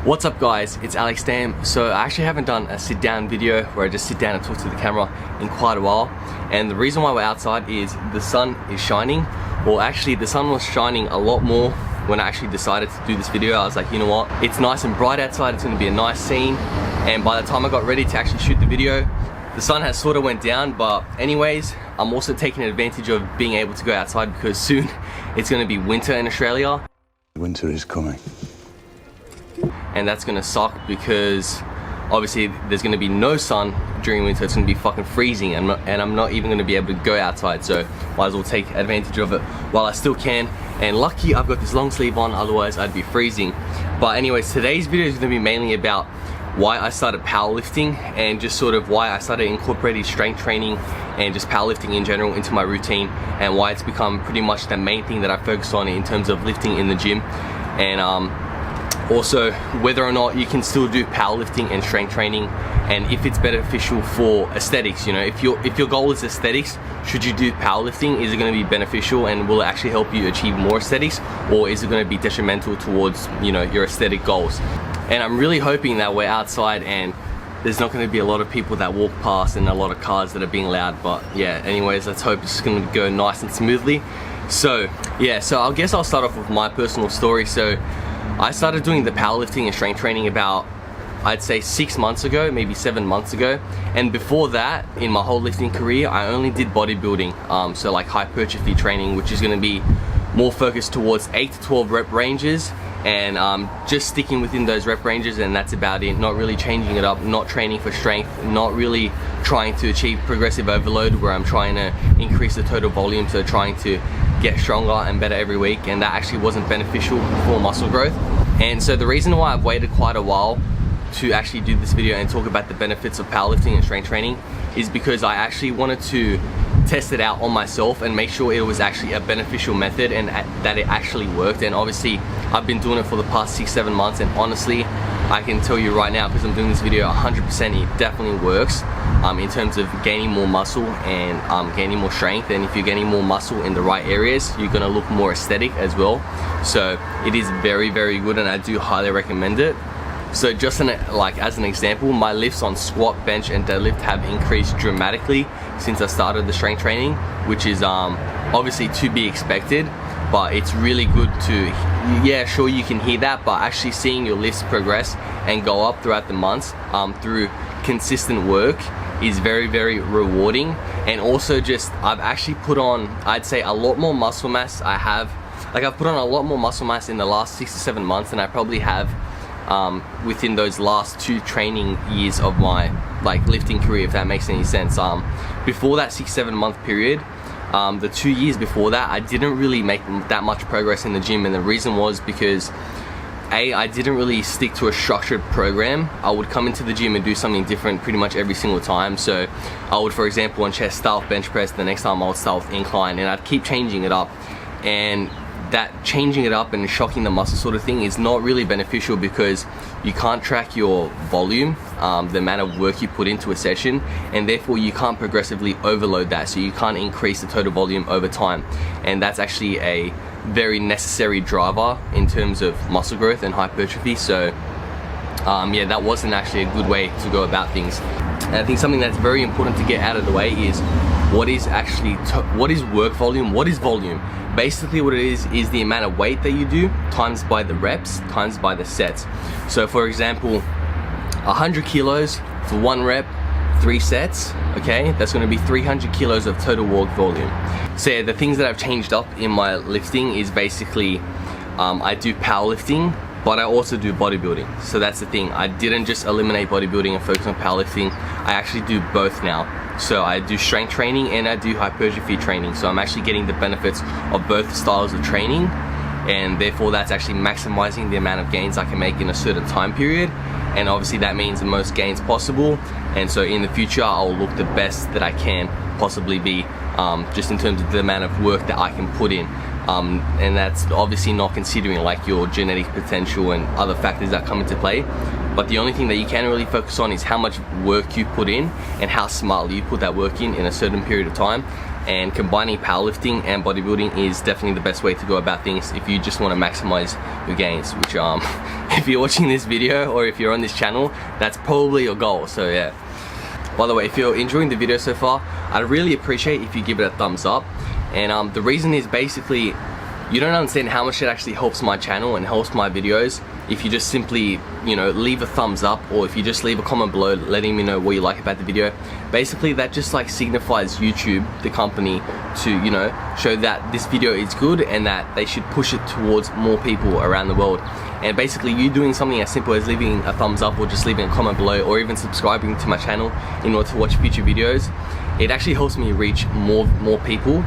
What's up guys, it's Aleks Dayum. So I actually haven't done a sit down video where I just sit down and talk to the camera in quite a while, and the reason why we're outside is the sun is shining. Well, actually the sun was shining a lot more when I actually decided to do this video. I was like, you know what, it's nice and bright outside, it's going to be a nice scene. And by the time I got ready to actually shoot the video, the sun has sort of went down. But anyways, I'm also taking advantage of being able to go outside because soon it's going to be winter in Australia. Winter is coming. And that's gonna suck because obviously there's gonna be no sun during winter. It's gonna be fucking freezing, and I'm not even gonna be able to go outside, so might as well take advantage of it while I still can. And lucky I've got this long sleeve on, otherwise I'd be freezing. But anyways, today's video is gonna be mainly about why I started powerlifting and just sort of why I started incorporating strength training and just powerlifting in general into my routine, and why it's become pretty much the main thing that I focus on in terms of lifting in the gym. And also whether or not you can still do powerlifting and strength training, and if it's beneficial for aesthetics. You know, if your goal is aesthetics, should you do powerlifting? Is it going to be beneficial and will it actually help you achieve more aesthetics, or is it going to be detrimental towards, you know, your aesthetic goals? And I'm really hoping that we're outside and there's not going to be a lot of people that walk past and a lot of cars that are being loud. But yeah, anyways, let's hope it's going to go nice and smoothly. So yeah, so I guess I'll start off with my personal story. So I started doing the powerlifting and strength training about, I'd say 6 months ago, maybe 7 months ago. And before that, in my whole lifting career, I only did bodybuilding. So like hypertrophy training, which is going to be more focused towards 8 to 12 rep ranges, and just sticking within those rep ranges, and that's about it. Not really changing it up, not training for strength, not really trying to achieve progressive overload where I'm trying to increase the total volume, so trying to get stronger and better every week, and that actually wasn't beneficial for muscle growth. And so the reason why I've waited quite a while to actually do this video and talk about the benefits of powerlifting and strength training is because I actually wanted to test it out on myself and make sure it was actually a beneficial method and that it actually worked. And obviously I've been doing it for the past 6-7 months, and honestly I can tell you right now, because I'm doing this video, 100% it definitely works in terms of gaining more muscle and gaining more strength. And if you're getting more muscle in the right areas, you're gonna look more aesthetic as well. So it is very, very good, and I do highly recommend it. So just as an example, my lifts on squat, bench and deadlift have increased dramatically since I started the strength training, which is obviously to be expected. But it's really good to, yeah, sure, you can hear that, but actually seeing your lifts progress and go up throughout the months through consistent work is very, very rewarding. And also just, I've actually put on, I'd say, a lot more muscle mass. I've put on a lot more muscle mass in the last 6 to 7 months than I probably have within those last 2 training years of my lifting career, if that makes any sense. Before that 6-7 month period, the 2 years before that, I didn't really make that much progress in the gym, and the reason was because I didn't really stick to a structured program. I would come into the gym and do something different pretty much every single time. So I would, for example, on chest start with bench press, the next time I would start with incline, and I'd keep changing it up. And that changing it up and shocking the muscle sort of thing is not really beneficial, because you can't track your volume, the amount of work you put into a session, and therefore you can't progressively overload that, so you can't increase the total volume over time. And that's actually a very necessary driver in terms of muscle growth and hypertrophy. So yeah, that wasn't actually a good way to go about things. And I think something that's very important to get out of the way is what is work volume, what is volume. Basically what it is the amount of weight that you do times by the reps times by the sets. So for example, 100 kilos for 1 rep, 3 sets, okay, that's going to be 300 kilos of total work volume. So yeah, the things that I've changed up in my lifting is basically I do powerlifting, but I also do bodybuilding. So that's the thing, I didn't just eliminate bodybuilding and focus on powerlifting. I actually do both now. So I do strength training and I do hypertrophy training. So I'm actually getting the benefits of both styles of training, and therefore that's actually maximizing the amount of gains I can make in a certain time period. And obviously that means the most gains possible. And so in the future I'll look the best that I can possibly be, just in terms of the amount of work that I can put in. And that's obviously not considering like your genetic potential and other factors that come into play. But the only thing that you can really focus on is how much work you put in and how smartly you put that work in a certain period of time. and combining powerlifting and bodybuilding is definitely the best way to go about things if you just want to maximize your gains, which if you're watching this video or if you're on this channel, that's probably your goal. So yeah. By the way, if you're enjoying the video so far, I'd really appreciate if you give it a thumbs up. And the reason is basically, you don't understand how much it actually helps my channel and helps my videos if you just simply, you know, leave a thumbs up, or if you just leave a comment below letting me know what you like about the video. Basically that just like signifies YouTube, the company, to, you know, show that this video is good and that they should push it towards more people around the world. And basically you doing something as simple as leaving a thumbs up or just leaving a comment below or even subscribing to my channel in order to watch future videos, it actually helps me reach more people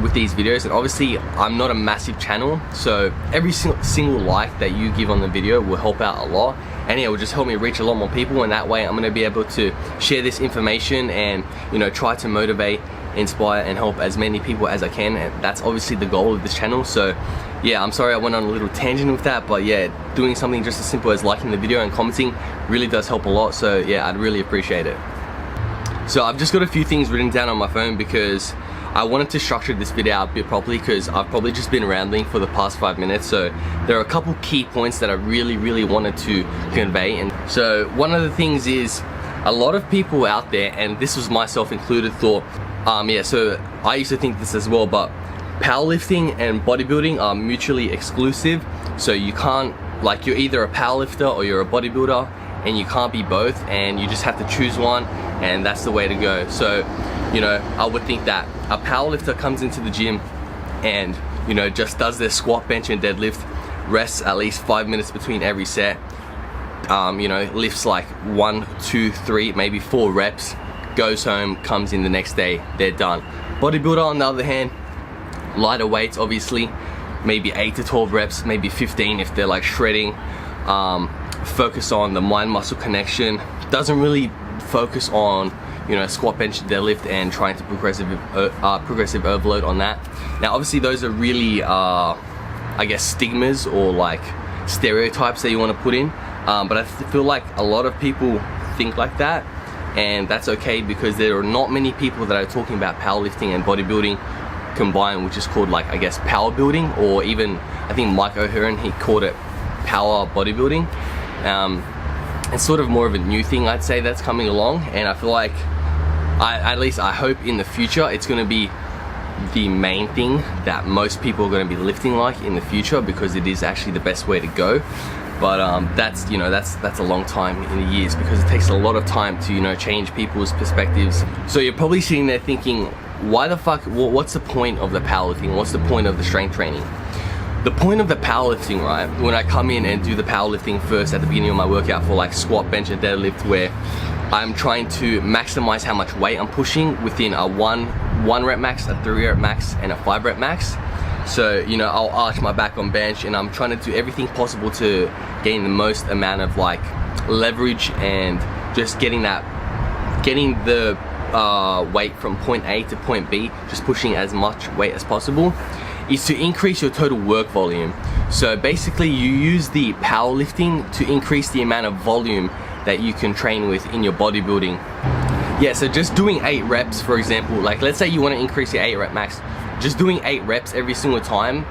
with these videos. And obviously I'm not a massive channel, so every single like that you give on the video will help out a lot, and it will just help me reach a lot more people, and that way I'm going to be able to share this information and, you know, try to motivate, inspire and help as many people as I can. And that's obviously the goal of this channel. So yeah, I'm sorry I went on a little tangent with that, but yeah, doing something just as simple as liking the video and commenting really does help a lot. So yeah, I'd really appreciate it. So I've just got a few things written down on my phone because I wanted to structure this video out a bit properly, because I've probably just been rambling for the past 5 minutes. So there are a couple key points that I really wanted to convey. And so one of the things is, a lot of people out there, and this was myself included, thought, yeah, so I used to think this as well, but powerlifting and bodybuilding are mutually exclusive. So you can't, like, you're either a powerlifter or you're a bodybuilder, and you can't be both, and you just have to choose one, and that's the way to go. So, you know, I would think that a powerlifter comes into the gym and, you know, just does their squat, bench and deadlift, rests at least 5 minutes between every set, you know, lifts like 1, 2, 3, maybe 4 reps, goes home, comes in the next day, they're done. Bodybuilder on the other hand, lighter weights obviously, maybe 8 to 12 reps, maybe 15 if they're like shredding, focus on the mind muscle connection, doesn't really focus on, you know, squat, bench, deadlift and trying to progressive overload on that. Now obviously those are really I guess stigmas or like stereotypes that you want to put in, but I feel like a lot of people think like that, and that's okay, because there are not many people that are talking about powerlifting and bodybuilding combined, which is called, like, I guess, power building, or even I think Mike O'Hearn, he called it power bodybuilding. It's sort of more of a new thing, I'd say, that's coming along, and I feel like at least I hope in the future it's going to be the main thing that most people are going to be lifting like in the future, because it is actually the best way to go. But that's, you know, that's a long time in the years, because it takes a lot of time to, you know, change people's perspectives. So you're probably sitting there thinking, why the fuck, what's the point of the powerlifting? What's the point of the strength training? The point of the powerlifting, right, when I come in and do the powerlifting first at the beginning of my workout for like squat, bench and deadlift, where I'm trying to maximize how much weight I'm pushing within a 1 rep max, a 3 rep max and a 5 rep max. So, you know, I'll arch my back on bench and I'm trying to do everything possible to gain the most amount of like leverage and just getting the weight from point A to point B, just pushing as much weight as possible, is to increase your total work volume. So basically you use the powerlifting to increase the amount of volume that you can train with in your bodybuilding. Yeah, so just doing 8 reps, for example, like let's say you want to increase your 8 rep max, just doing 8 reps every single time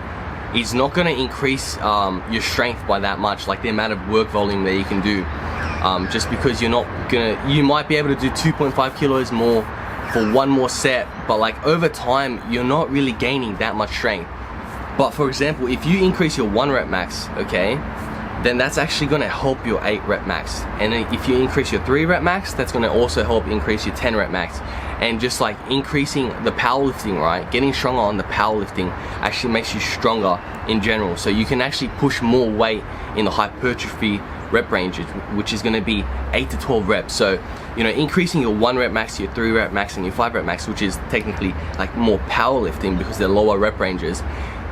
is not going to increase your strength by that much, like the amount of work volume that you can do, just because you're not gonna, you might be able to do 2.5 kilos more for 1 more set, but like over time you're not really gaining that much strength. But for example, if you increase your 1 rep max, okay, then that's actually going to help your 8 rep max, and then if you increase your 3 rep max, that's going to also help increase your 10 rep max. And just like increasing the powerlifting, right, getting stronger on the powerlifting actually makes you stronger in general, so you can actually push more weight in the hypertrophy rep ranges, which is going to be 8 to 12 reps. So, you know, increasing your 1 rep max, your 3 rep max and your 5 rep max, which is technically like more powerlifting because they're lower rep ranges,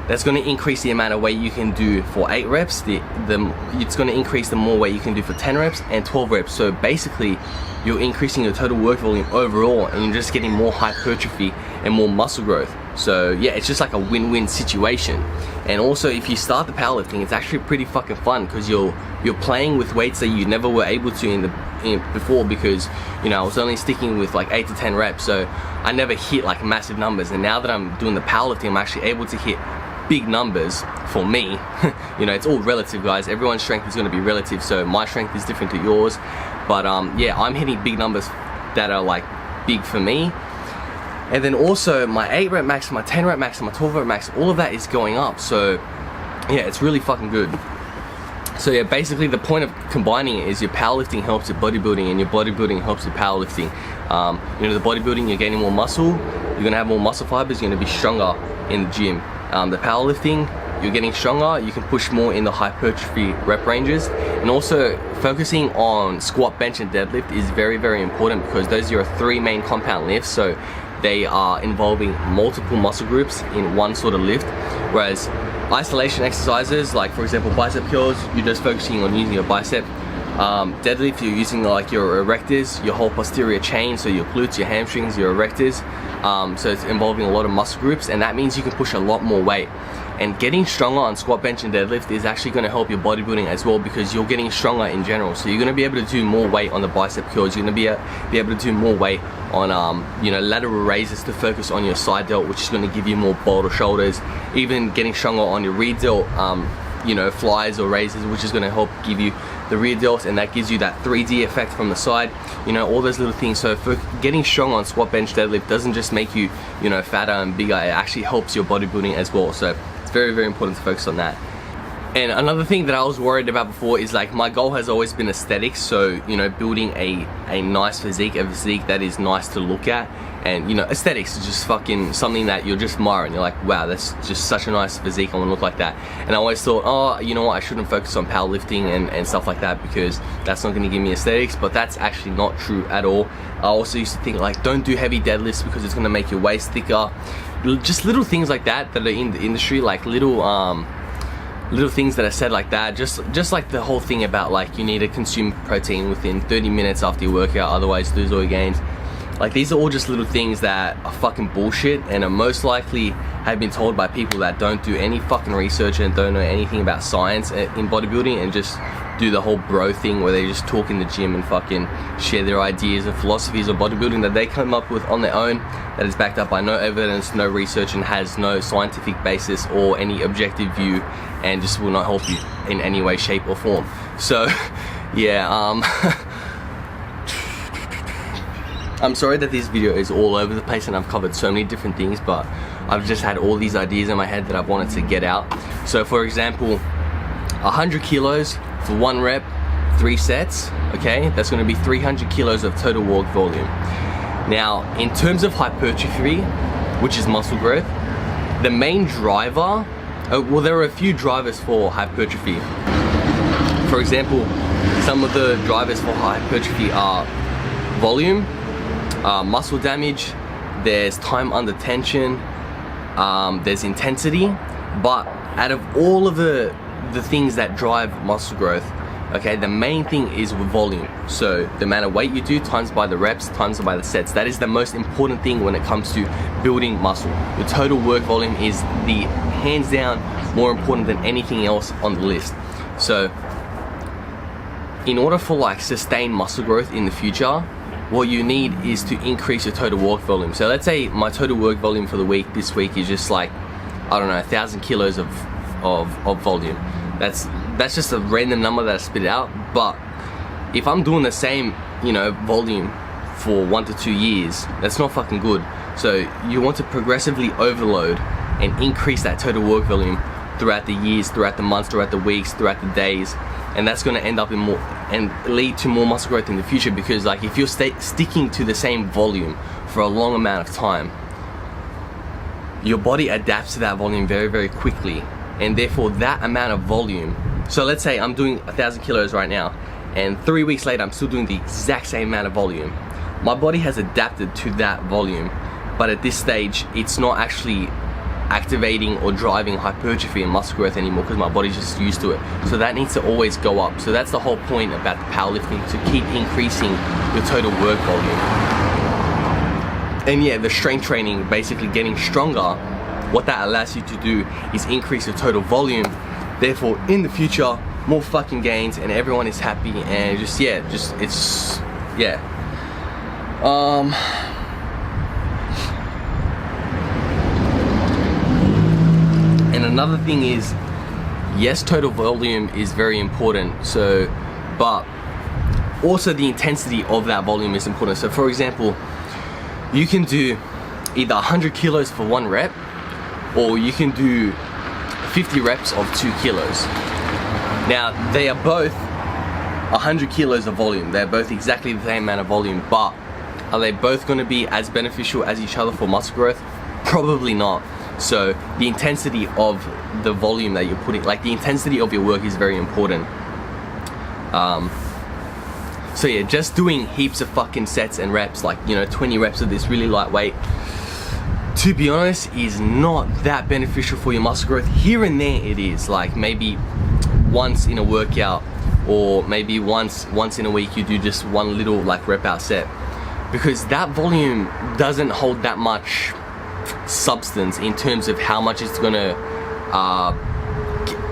that's going to increase the amount of weight you can do for 8 reps. It's going to increase the more weight you can do for 10 reps and 12 reps. So basically you're increasing your total work volume overall, and you're just getting more hypertrophy and more muscle growth. So yeah, it's just like a win-win situation. And also, if you start the powerlifting, it's actually pretty fucking fun, because you're playing with weights that you never were able to before, because you know I was only sticking with like 8 to 10 reps, so I never hit like massive numbers. And now that I'm doing the powerlifting, I'm actually able to hit big numbers for me. You know, it's all relative, guys. Everyone's strength is going to be relative, so my strength is different to yours. But yeah, I'm hitting big numbers that are like big for me. And then also my 8 rep max, my 10 rep max, and my 12 rep max, all of that is going up. So yeah, it's really fucking good. So yeah, basically the point of combining it is your powerlifting helps your bodybuilding, and your bodybuilding helps your powerlifting. You know, the bodybuilding, you're gaining more muscle, you're gonna have more muscle fibers, you're gonna be stronger in the gym. The powerlifting, you're getting stronger, you can push more in the hypertrophy rep ranges. And also focusing on squat, bench, and deadlift is very, very important, because those are your 3 main compound lifts. So they are involving multiple muscle groups in one sort of lift. Whereas isolation exercises, like for example bicep curls, you're just focusing on using your bicep. Deadlift, you're using like your erectors, your whole posterior chain, so your glutes, your hamstrings, your erectors. So it's involving a lot of muscle groups, and that means you can push a lot more weight. And getting stronger on squat, bench, and deadlift is actually going to help your bodybuilding as well, because you're getting stronger in general. So you're going to be able to do more weight on the bicep curls. You're going to be able to do more weight on you know, lateral raises to focus on your side delt, which is going to give you more bolder shoulders. Even getting stronger on your rear delt, you know, flies or raises, which is going to help give you the rear delt, and that gives you that 3D effect from the side. You know, all those little things. So for getting strong on squat, bench, deadlift doesn't just make you, you know, fatter and bigger. It actually helps your bodybuilding as well. So it's very, very important to focus on that. And another thing that I was worried about before is like, my goal has always been aesthetics. So, you know, building a nice physique, a physique that is nice to look at. And, you know, aesthetics is just fucking something that you're just admiring. You're like, wow, that's just such a nice physique, I want to look like that. And I always thought, oh, you know what, I shouldn't focus on powerlifting and stuff like that, because that's not going to give me aesthetics. But that's actually not true at all. I also used to think like, don't do heavy deadlifts because it's going to make your waist thicker. Just little things like that that are in the industry, like little things that are said like that, just like the whole thing about like, you need to consume protein within 30 minutes after your workout, otherwise lose all your gains. Like, these are all just little things that are fucking bullshit, and are most likely have been told by people that don't do any fucking research and don't know anything about science in bodybuilding, and just do the whole bro thing where they just talk in the gym and fucking share their ideas and philosophies of bodybuilding that they come up with on their own, that is backed up by no evidence, no research, and has no scientific basis or any objective view, and just will not help you in any way, shape, or form. So yeah, I'm sorry that this video is all over the place and I've covered so many different things, but I've just had all these ideas in my head that I've wanted to get out. So for example, 100 kilos for 1 rep, 3 sets, okay? That's gonna be 300 kilos of total work volume. Now, in terms of hypertrophy, which is muscle growth, the main driver, well, there are a few drivers for hypertrophy. For example, some of the drivers for hypertrophy are volume, muscle damage, there's time under tension, there's intensity. But out of all of the things that drive muscle growth, okay, the main thing is with volume. So the amount of weight you do times by the reps times by the sets. That is the most important thing when it comes to building muscle. Your total work volume is the hands down more important than anything else on the list. So in order for like sustained muscle growth in the future, what you need is to increase your total work volume. So let's say my total work volume for the week this week is just like, I don't know, 1,000 kilos of volume. That's just a random number that I spit out. But if I'm doing the same, you know, volume for 1 to 2 years, that's not fucking good. So you want to progressively overload and increase that total work volume throughout the years, throughout the months, throughout the weeks, throughout the days. And that's going to end up in more and lead to more muscle growth in the future, because like if you're sticking to the same volume for a long amount of time, your body adapts to that volume very, very quickly, and therefore that amount of volume. So let's say I'm doing 1,000 kilos right now, and 3 weeks later I'm still doing the exact same amount of volume. My body has adapted to that volume, but at this stage it's not actually activating or driving hypertrophy and muscle growth anymore, because my body's just used to it. So that needs to always go up. So that's the whole point about the powerlifting, to keep increasing your total work volume. And yeah, the strength training, basically getting stronger, what that allows you to do is increase your total volume. Therefore, in the future, more fucking gains, and everyone is happy, and just it's and another thing is, yes, total volume is very important, so, but also the intensity of that volume is important. So for example, you can do either 100 kilos for 1 rep, or you can do 50 reps of 2 kilos. Now, they are both 100 kilos of volume. They're both exactly the same amount of volume, but are they both going to be as beneficial as each other for muscle growth? Probably not. So the intensity of the volume that you're putting, like the intensity of your work, is very important. So yeah, just doing heaps of fucking sets and reps, like, you know, 20 reps of this really lightweight, to be honest, is not that beneficial for your muscle growth. Here and there it is, like maybe once in a workout, or maybe once in a week you do just one little like rep out set, because that volume doesn't hold that much substance in terms of how much it's gonna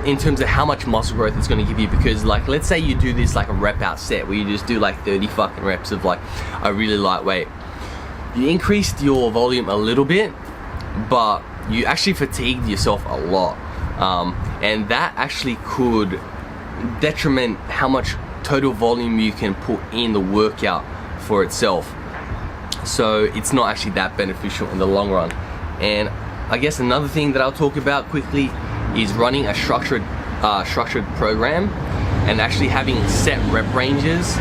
in terms of how much muscle growth it's going to give you. Because like, let's say you do this like a rep out set where you just do like 30 fucking reps of like a really lightweight. You increased your volume a little bit, but you actually fatigued yourself a lot, and that actually could detriment how much total volume you can put in the workout for itself. So it's not actually that beneficial in the long run. And I guess another thing that I'll talk about quickly is running a structured program, and actually having set rep ranges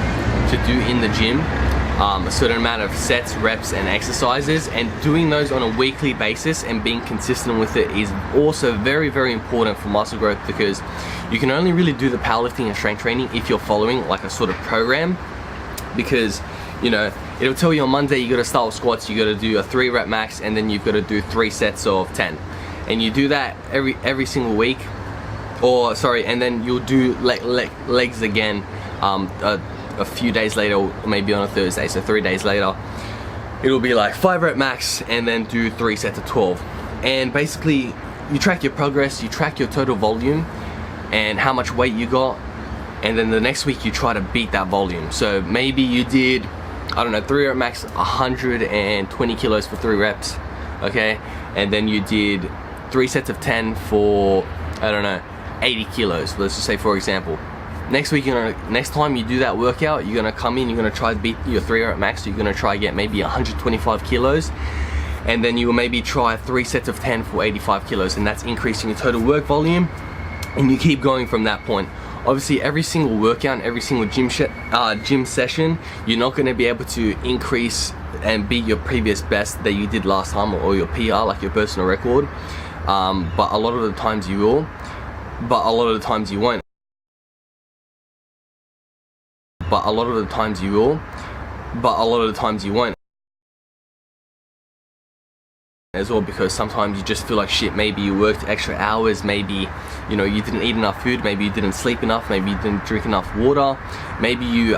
to do in the gym, a certain amount of sets, reps, and exercises, and doing those on a weekly basis and being consistent with it is also very, very important for muscle growth, because you can only really do the powerlifting and strength training if you're following like a sort of program. Because, you know, it'll tell you on Monday you got to start with squats, you got to do a 3 rep max, and then you've got to do 3 sets of 10. And you do that every single week, or sorry, and then you'll do legs again a few days later, or maybe on a Thursday. So 3 days later, it'll be like 5 rep max, and then do 3 sets of 12. And basically, you track your progress, you track your total volume, and how much weight you got, and then the next week you try to beat that volume. So maybe you did, I don't know, 3 rep max, 120 kilos for 3 reps, okay, and then you did 3 sets of 10 for, I don't know, 80 kilos, let's just say, for example. Next week, next time you do that workout, you're gonna come in, you're gonna try to beat your 3 rep max, so you're gonna try to get maybe 125 kilos, and then you will maybe try 3 sets of 10 for 85 kilos, and that's increasing your total work volume, and you keep going from that point. Obviously, every single workout and every single gym session, you're not gonna be able to increase and beat your previous best that you did last time, or your PR, like your personal record. But a lot of the times you will, but a lot of the times you won't. But a lot of the times you will, but a lot of the times you won't as well, because sometimes you just feel like shit. Maybe you worked extra hours, maybe, you know, you didn't eat enough food, maybe you didn't sleep enough, maybe you didn't drink enough water, maybe you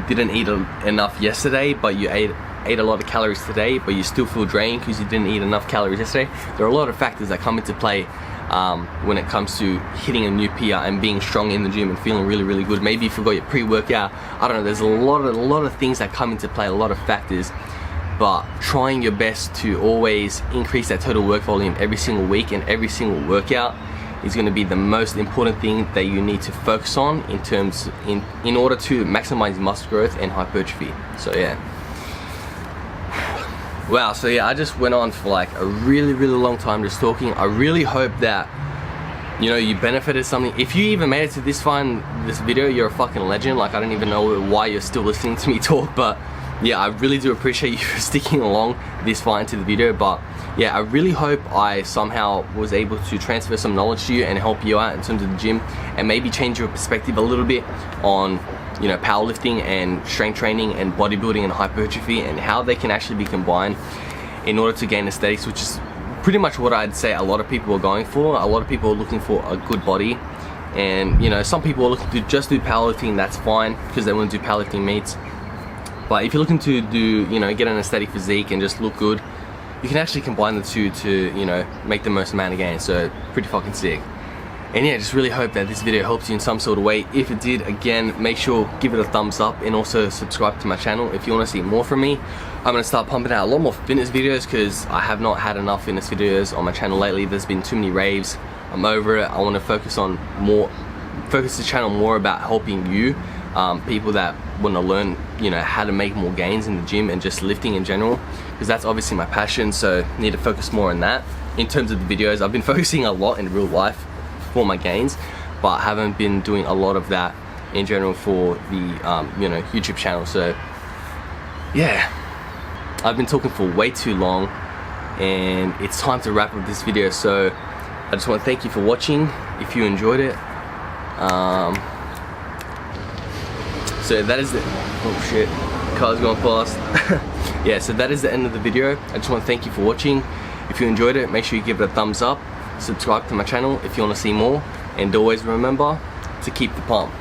didn't eat enough yesterday, but you ate a lot of calories today, but you still feel drained because you didn't eat enough calories yesterday. There are a lot of factors that come into play when it comes to hitting a new PR and being strong in the gym and feeling really, really good. Maybe you forgot your pre-workout. I don't know, there's a lot of things that come into play, a lot of factors. But trying your best to always increase that total work volume every single week and every single workout is going to be the most important thing that you need to focus on in order to maximize muscle growth and hypertrophy. So yeah. Wow, so yeah, I just went on for like a really, really long time just talking. I really hope that, you know, you benefited something. If you even made it to this far in this video, you're a fucking legend. Like, I don't even know why you're still listening to me talk, but yeah, I really do appreciate you sticking along this far into the video. But yeah, I really hope I somehow was able to transfer some knowledge to you and help you out in terms of the gym, and maybe change your perspective a little bit on, you know, powerlifting and strength training and bodybuilding and hypertrophy, and how they can actually be combined in order to gain aesthetics, which is pretty much what I'd say a lot of people are going for. A lot of people are looking for a good body, and, you know, some people are looking to just do powerlifting. That's fine, because they want to do powerlifting meets. But if you're looking to do, you know, get an aesthetic physique and just look good, you can actually combine the two to, you know, make the most amount of gains. So pretty fucking sick. And yeah, just really hope that this video helps you in some sort of way. If it did, again, make sure give it a thumbs up and also subscribe to my channel if you want to see more from me. I'm going to start pumping out a lot more fitness videos because I have not had enough fitness videos on my channel lately. There's been too many raves. I'm over it. I want to focus the channel more about helping you, people that want to learn, you know, how to make more gains in the gym and just lifting in general, because that's obviously my passion. So I need to focus more on that. In terms of the videos, I've been focusing a lot in real life for my gains, but I haven't been doing a lot of that in general for the you know, YouTube channel. So yeah, I've been talking for way too long and it's time to wrap up this video. So I just want to thank you for watching if you enjoyed it. So that is the, oh shit, car's going fast. Yeah, so that is the end of the video. I just want to thank you for watching. If you enjoyed it, make sure you give it a thumbs up, subscribe to my channel if you want to see more, and always remember to keep the pump.